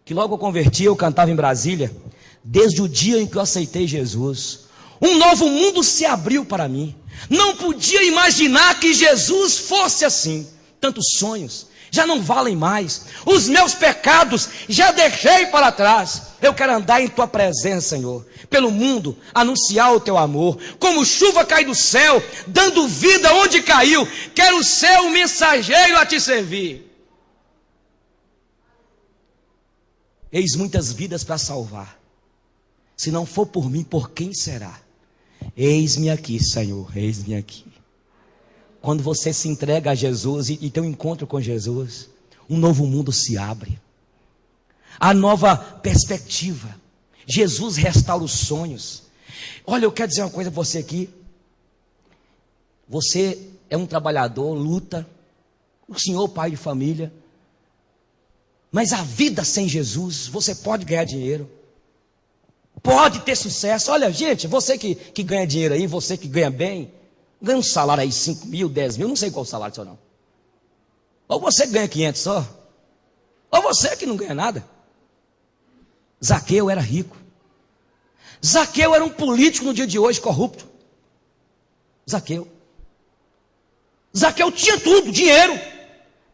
que logo eu converti, eu cantava em Brasília, desde o dia em que eu aceitei Jesus. Um novo mundo se abriu para mim. Não podia imaginar que Jesus fosse assim. Tantos sonhos já não valem mais. Os meus pecados já deixei para trás. Eu quero andar em tua presença, Senhor, pelo mundo, anunciar o teu amor, como chuva cai do céu, dando vida onde caiu. Quero ser o mensageiro a te servir. Eis muitas vidas para salvar. Se não for por mim, por quem será? Eis-me aqui, Senhor, eis-me aqui. Quando você se entrega a Jesus e tem um encontro com Jesus, um novo mundo se abre. A nova perspectiva. Jesus restaura os sonhos. Olha, eu quero dizer uma coisa para você aqui. Você é um trabalhador, luta. O senhor, pai de família. Mas a vida sem Jesus, você pode ganhar dinheiro. Pode ter sucesso. Olha, gente, você que ganha dinheiro aí, você que ganha bem, ganha um salário aí, 5 mil, 10 mil, não sei qual o salário seu não. Ou você ganha 500 só, ou você que não ganha nada. Zaqueu era rico. Zaqueu era um político no dia de hoje, corrupto. Zaqueu tinha tudo, dinheiro.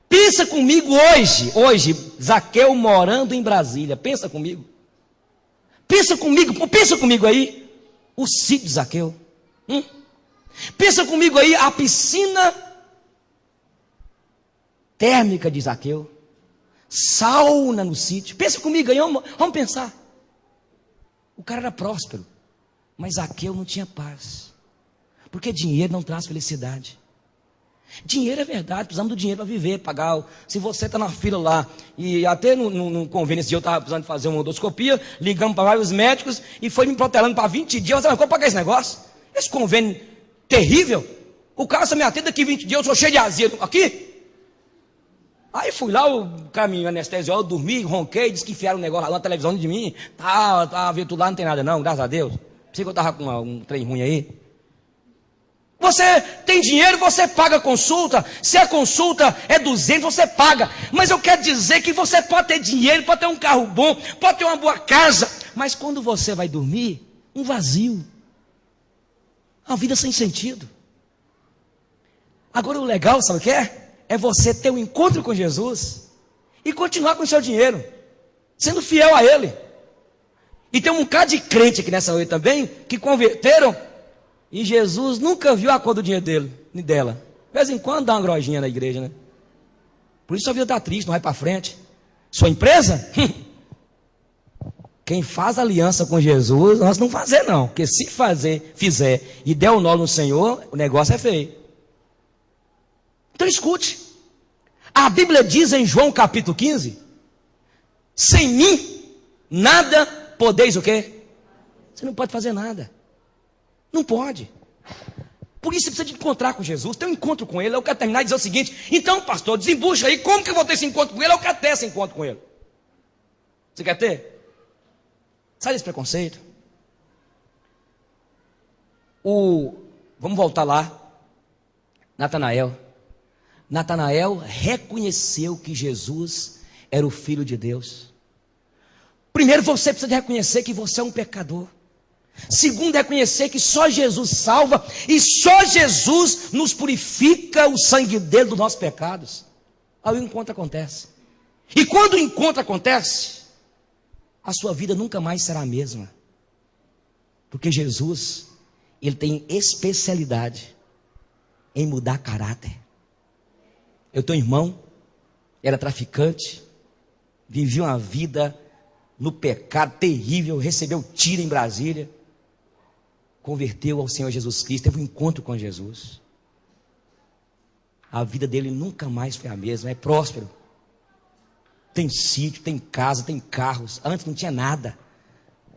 Pensa comigo hoje, Zaqueu morando em Brasília, pensa comigo aí, o sítio de Zaqueu. Pensa comigo aí, a piscina térmica de Zaqueu, sauna no sítio. Pensa comigo aí, vamos pensar. O cara era próspero, mas Zaqueu não tinha paz, porque dinheiro não traz felicidade. Dinheiro é verdade, precisamos do dinheiro para viver, pagar. Se você está na fila lá, e até no convênio esse dia eu estava precisando de fazer uma endoscopia, ligamos para vários médicos e foi me protelando para 20 dias. Eu falei, como pagar esse negócio? Esse convênio terrível. O cara só me atende daqui 20 dias, eu sou cheio de azia aqui. Aí fui lá, o caminho anestesiou, eu dormi, ronquei, disse que enfiaram um negócio lá na televisão de mim. Tá, vendo tudo lá, não tem nada não, graças a Deus. Pensei que eu tava com um trem ruim aí. Você tem dinheiro, você paga a consulta. Se a consulta é 200, você paga. Mas eu quero dizer que você pode ter dinheiro, pode ter um carro bom, pode ter uma boa casa. Mas quando você vai dormir, um vazio. Uma vida sem sentido. Agora o legal, sabe o que é? É você ter um encontro com Jesus e continuar com o seu dinheiro, sendo fiel a Ele. E tem um bocado de crente aqui nessa noite também, que converteram, e Jesus nunca viu a cor do dinheiro dele, nem dela. De vez em quando dá uma grojinha na igreja, né? Por isso a vida está triste, não vai para frente. Sua empresa? Quem faz aliança com Jesus, nós não fazer não. Porque se fizer e der o nó no Senhor, o negócio é feio. Então escute. A Bíblia diz em João capítulo 15, sem mim, nada podeis o quê? Você não pode fazer nada. Não pode. Por isso você precisa de encontrar com Jesus, ter um encontro com Ele. Eu quero terminar e dizer o seguinte: então pastor, desembucha aí, como que eu vou ter esse encontro com Ele? Eu quero ter esse encontro com Ele. Você quer ter? Sai desse preconceito. Vamos voltar lá. Natanael reconheceu que Jesus era o Filho de Deus. Primeiro, você precisa de reconhecer que você é um pecador. Segundo, reconhecer que só Jesus salva e só Jesus nos purifica o sangue dele dos nossos pecados. Aí o encontro acontece. E quando o encontro acontece, a sua vida nunca mais será a mesma. Porque Jesus, ele tem especialidade em mudar caráter. Eu tenho um irmão, era traficante, vivia uma vida no pecado terrível, recebeu tiro em Brasília, converteu ao Senhor Jesus Cristo, teve um encontro com Jesus. A vida dele nunca mais foi a mesma, é próspero. Tem sítio, tem casa, tem carros. Antes não tinha nada.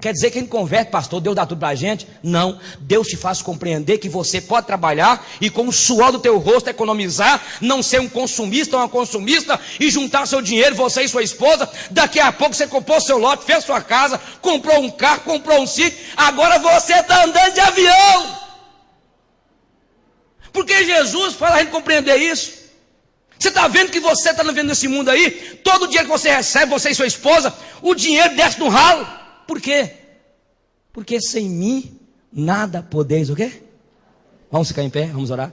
Quer dizer que a gente converte, pastor, Deus dá tudo para a gente? Não, Deus te faz compreender que você pode trabalhar e com o suor do teu rosto economizar, não ser um consumista ou uma consumista e juntar seu dinheiro, você e sua esposa. Daqui a pouco você comprou seu lote, fez sua casa, comprou um carro, comprou um sítio, agora você está andando de avião. Porque Jesus faz a gente compreender isso. Você está vendo que você está vivendo nesse mundo aí, todo dia que você recebe, você e sua esposa, o dinheiro desce no ralo. Por quê? Porque sem mim nada podeis o quê? Vamos ficar em pé, vamos orar.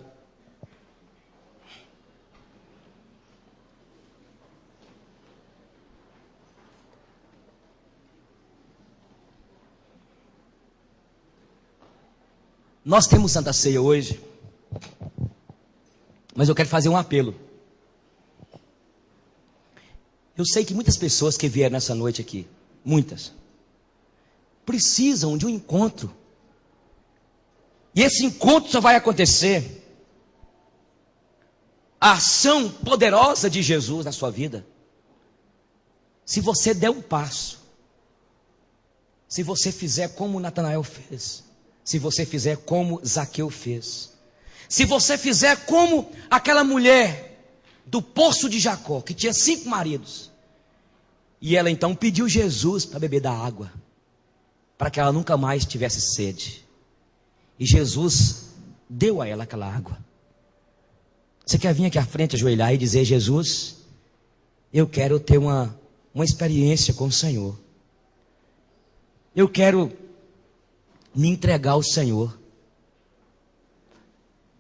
Nós temos Santa Ceia hoje, mas eu quero fazer um apelo. Eu sei que muitas pessoas que vieram nessa noite aqui, muitas, precisam de um encontro. E esse encontro só vai acontecer a ação poderosa de Jesus na sua vida se você der um passo, se você fizer como Natanael fez, se você fizer como Zaqueu fez, se você fizer como aquela mulher do poço de Jacó, que tinha 5 maridos, e ela então pediu Jesus para beber da água, para que ela nunca mais tivesse sede. E Jesus deu a ela aquela água. Você quer vir aqui à frente, ajoelhar e dizer: Jesus, eu quero ter uma experiência com o Senhor. Eu quero me entregar ao Senhor.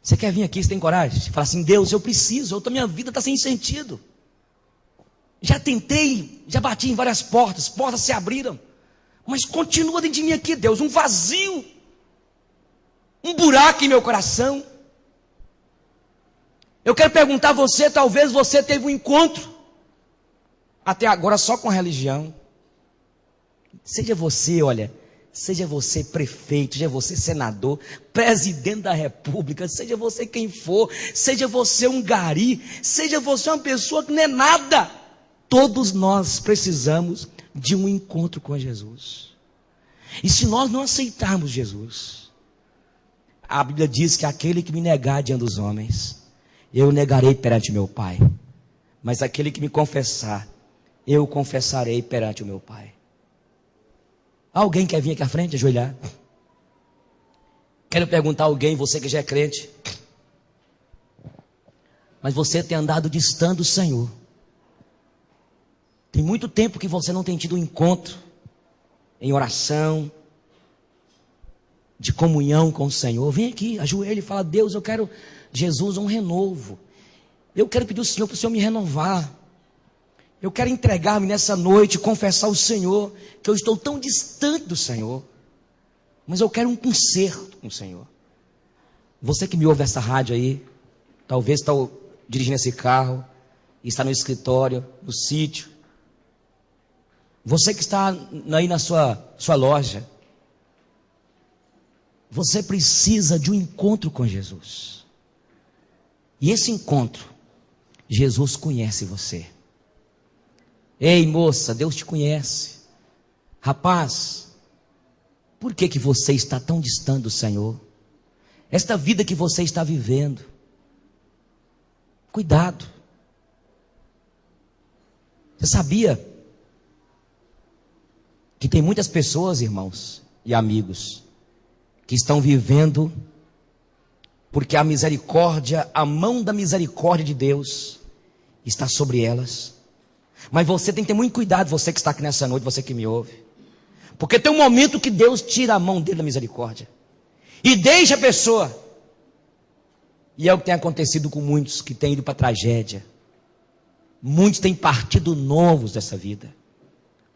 Você quer vir aqui, você tem coragem? Você fala assim: Deus, eu preciso, minha vida está sem sentido. Já tentei, já bati em várias portas, portas se abriram, mas continua dentro de mim aqui, Deus, um vazio, um buraco em meu coração. Eu quero perguntar a você, talvez você teve um encontro, até agora só com a religião. Seja você, olha, seja você prefeito, seja você senador, presidente da república, seja você quem for, seja você um gari, seja você uma pessoa que não é nada. Todos nós precisamos de um encontro com Jesus. E se nós não aceitarmos Jesus, a Bíblia diz que aquele que me negar diante dos homens, eu negarei perante meu Pai. mas aquele que me confessar, eu o confessarei perante o meu Pai. Alguém quer vir aqui à frente, ajoelhar? Quero perguntar a alguém, você que já é crente, mas você tem andado distante do Senhor. Tem muito tempo que você não tem tido um encontro em oração, de comunhão com o Senhor. Vem aqui, ajoelha e fala: Deus, eu quero, Jesus, um renovo. Eu quero pedir ao Senhor para o Senhor me renovar. Eu quero entregar-me nessa noite, confessar ao Senhor que eu estou tão distante do Senhor, mas eu quero um conserto com o Senhor. Você que me ouve nessa rádio aí, talvez está dirigindo esse carro, está no escritório, no sítio. Você que está aí na sua loja, você precisa de um encontro com Jesus. E esse encontro, Jesus conhece você. Ei, moça, Deus te conhece. Rapaz, por que você está tão distante do Senhor? Esta vida que você está vivendo, cuidado. Você sabia que tem muitas pessoas, irmãos e amigos, que estão vivendo porque a misericórdia, a mão da misericórdia de Deus está sobre elas? Mas você tem que ter muito cuidado, você que está aqui nessa noite, você que me ouve, porque tem um momento que Deus tira a mão dele da misericórdia e deixa a pessoa. E é o que tem acontecido com muitos que têm ido para a tragédia. Muitos têm partido novos dessa vida.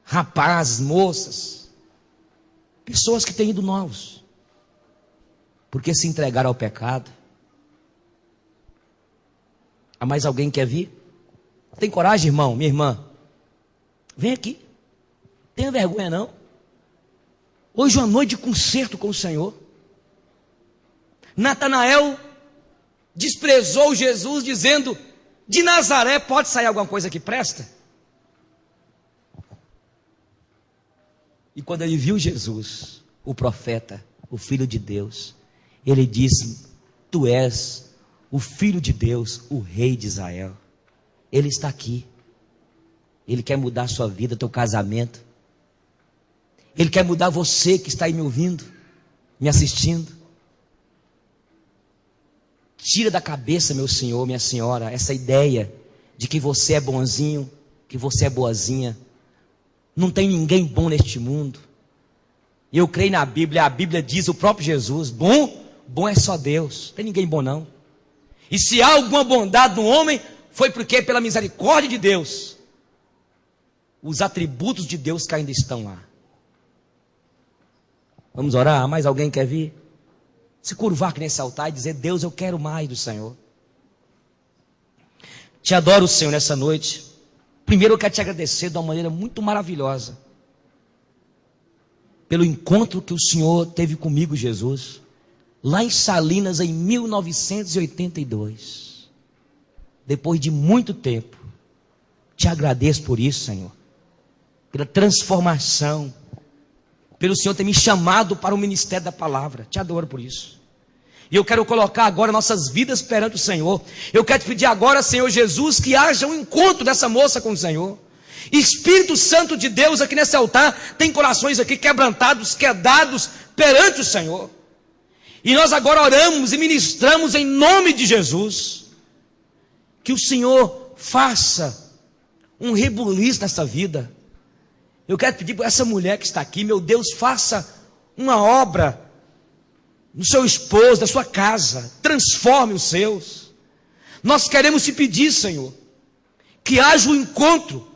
Rapazes, moças, pessoas que têm ido novos, porque se entregaram ao pecado. Há mais alguém que quer vir? Tem coragem, irmão, minha irmã? Vem aqui. Tenha vergonha não. Hoje é uma noite de concerto com o Senhor. Natanael desprezou Jesus dizendo: de Nazaré pode sair alguma coisa que presta? E quando ele viu Jesus, o profeta, o Filho de Deus, ele disse: tu és o Filho de Deus, o Rei de Israel. Ele está aqui. Ele quer mudar a sua vida, teu casamento. Ele quer mudar você que está aí me ouvindo, me assistindo. Tira da cabeça, meu senhor, minha senhora, essa ideia de que você é bonzinho, que você é boazinha. Não tem ninguém bom neste mundo. Eu creio na Bíblia, a Bíblia diz, o próprio Jesus: bom é só Deus, não tem ninguém bom não. E se há alguma bondade no homem, foi porque pela misericórdia de Deus, os atributos de Deus que ainda estão lá. Vamos orar? Mais alguém quer vir? Se curvar aqui nesse altar e dizer: Deus, eu quero mais do Senhor. Te adoro, Senhor, nessa noite. Primeiro eu quero te agradecer de uma maneira muito maravilhosa pelo encontro que o Senhor teve comigo, Jesus, lá em Salinas em 1982. Depois de muito tempo, te agradeço por isso, Senhor, pela transformação, pelo Senhor ter me chamado para o ministério da palavra. Te adoro por isso. E eu quero colocar agora nossas vidas perante o Senhor. Eu quero te pedir agora, Senhor Jesus, que haja um encontro dessa moça com o Senhor. Espírito Santo de Deus, aqui nesse altar, tem corações aqui quebrantados, quedados perante o Senhor. E nós agora oramos e ministramos em nome de Jesus, que o Senhor faça um rebuliço nessa vida. Eu quero pedir para essa mulher que está aqui, meu Deus, faça uma obra no seu esposo, na sua casa, transforme os seus. Nós queremos te pedir, Senhor, que haja um encontro,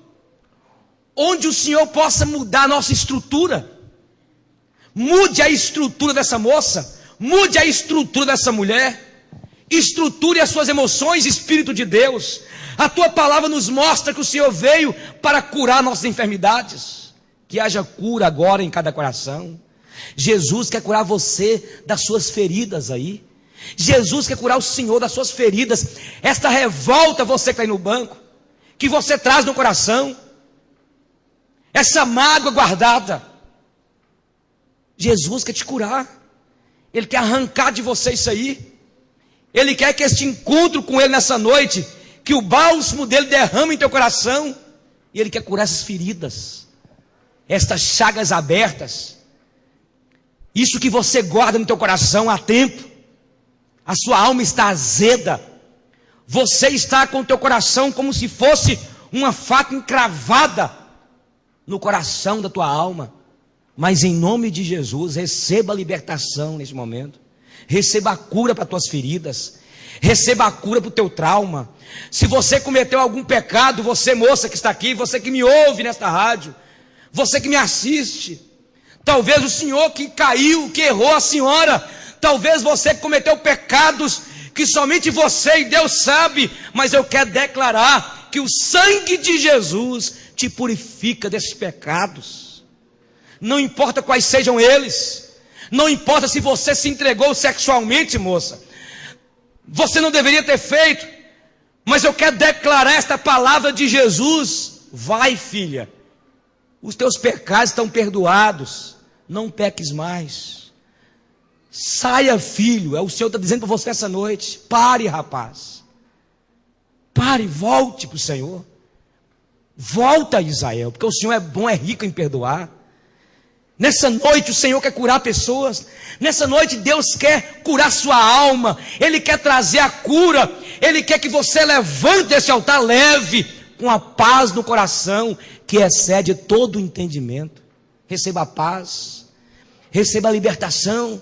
onde o Senhor possa mudar a nossa estrutura. Mude a estrutura dessa moça, mude a estrutura dessa mulher, estruture as suas emoções, Espírito de Deus. A tua palavra nos mostra que o Senhor veio para curar nossas enfermidades. Que haja cura agora em cada coração. Jesus quer curar você das suas feridas aí. Jesus quer curar o Senhor das suas feridas. Esta revolta, você que está aí no banco, que você traz no coração, essa mágoa guardada, Jesus quer te curar. Ele quer arrancar de você isso aí. Ele quer que este encontro com Ele nessa noite que o bálsamo dele derrama em teu coração, e ele quer curar essas feridas, estas chagas abertas, isso que você guarda no teu coração há tempo. A sua alma está azeda, você está com o teu coração como se fosse uma faca encravada no coração da tua alma. Mas em nome de Jesus, receba a libertação neste momento, receba a cura para as tuas feridas, receba a cura para o teu trauma. Se você cometeu algum pecado, você moça que está aqui, você que me ouve nesta rádio, você que me assiste, talvez o senhor que caiu, que errou a senhora, talvez você que cometeu pecados que somente você e Deus sabe, mas eu quero declarar que o sangue de Jesus te purifica desses pecados. Não importa quais sejam eles, não importa se você se entregou sexualmente, moça, você não deveria ter feito, mas eu quero declarar esta palavra de Jesus: vai, filha, os teus pecados estão perdoados, não peques mais. Saia, filho, é o Senhor está dizendo para você essa noite. Pare, rapaz, pare, volte para o Senhor, volta a Israel, porque o Senhor é bom, é rico em perdoar. Nessa noite o Senhor quer curar pessoas, nessa noite Deus quer curar sua alma, Ele quer trazer a cura, Ele quer que você levante esse altar leve, com a paz no coração, que excede todo o entendimento. Receba a paz, receba a libertação.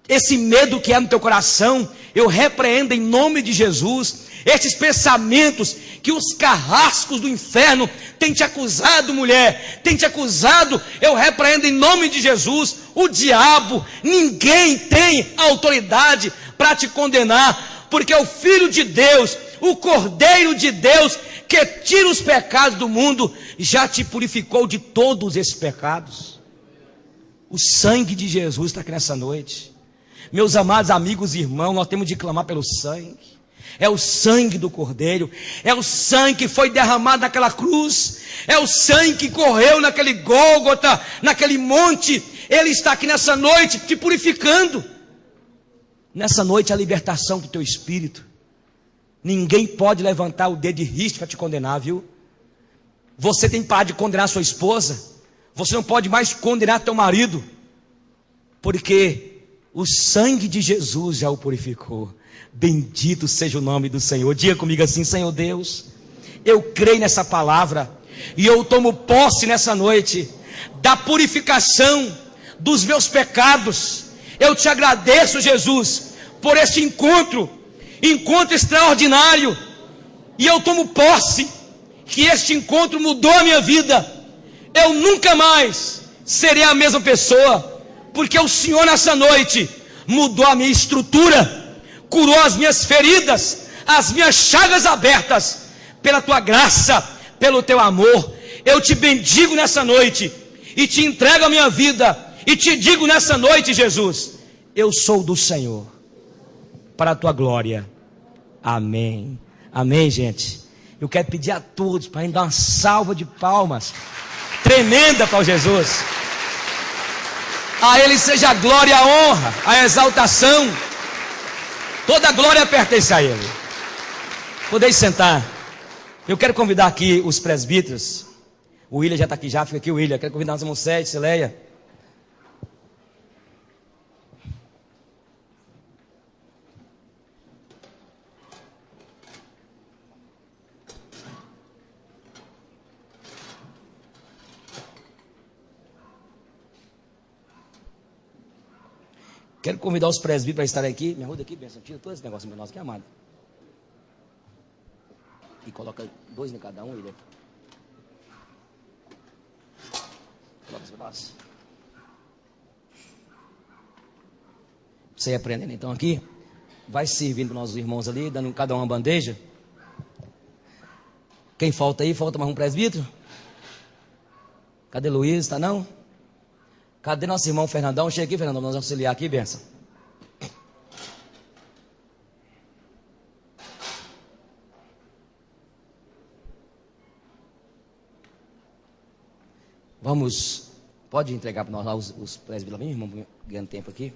Esse medo que é no teu coração, eu repreendo em nome de Jesus. Esses pensamentos que os carrascos do inferno têm te acusado, mulher, têm te acusado, eu repreendo em nome de Jesus. O diabo, ninguém tem autoridade para te condenar, porque o Filho de Deus, o Cordeiro de Deus, que tira os pecados do mundo, já te purificou de todos esses pecados. O sangue de Jesus está aqui nessa noite. Meus amados amigos e irmãos, nós temos de clamar pelo sangue. É o sangue do Cordeiro, é o sangue que foi derramado naquela cruz, é o sangue que correu naquele Gólgota, naquele monte. Ele está aqui nessa noite te purificando. Nessa noite a libertação do teu espírito. Ninguém pode levantar o dedo de risco para te condenar, viu? Você tem que parar de condenar sua esposa, você não pode mais condenar teu marido, porque o sangue de Jesus já o purificou. Bendito seja o nome do Senhor. Diga comigo assim: Senhor Deus, eu creio nessa palavra, e eu tomo posse nessa noite da purificação dos meus pecados. Eu te agradeço, Jesus, por este encontro extraordinário, e eu tomo posse que este encontro mudou a minha vida. Eu nunca mais serei a mesma pessoa, porque o Senhor nessa noite mudou a minha estrutura, curou as minhas feridas, as minhas chagas abertas, pela tua graça, pelo teu amor. Eu te bendigo nessa noite, e te entrego a minha vida, e te digo nessa noite, Jesus, eu sou do Senhor, para a tua glória. Amém. Amém, gente. Eu quero pedir a todos para a gente dar uma salva de palmas tremenda para o Jesus. A Ele seja a glória, a honra, a exaltação. Toda a glória pertence a Ele. Podeis sentar. Eu quero convidar aqui os presbíteros. O William já está aqui, já fica aqui o William. Eu quero convidar os irmãos Sérgio, Cileia. Quero convidar os presbíteros para estarem aqui. Me ajuda aqui, benção. Tira todo esse negócio nosso aqui, amado. E coloca 2 em cada um, William. Coloca esse pedaço. Você ir aprendendo então aqui. Vai servindo para nossos irmãos ali, dando cada um uma bandeja. Quem falta aí? Falta mais um presbítero? Cadê Luiz? Está não? Cadê nosso irmão Fernandão? Chega aqui, Fernandão, nós vamos auxiliar aqui, benção. Vamos, pode entregar para nós lá os presbíteros, irmão, ganhando tempo aqui.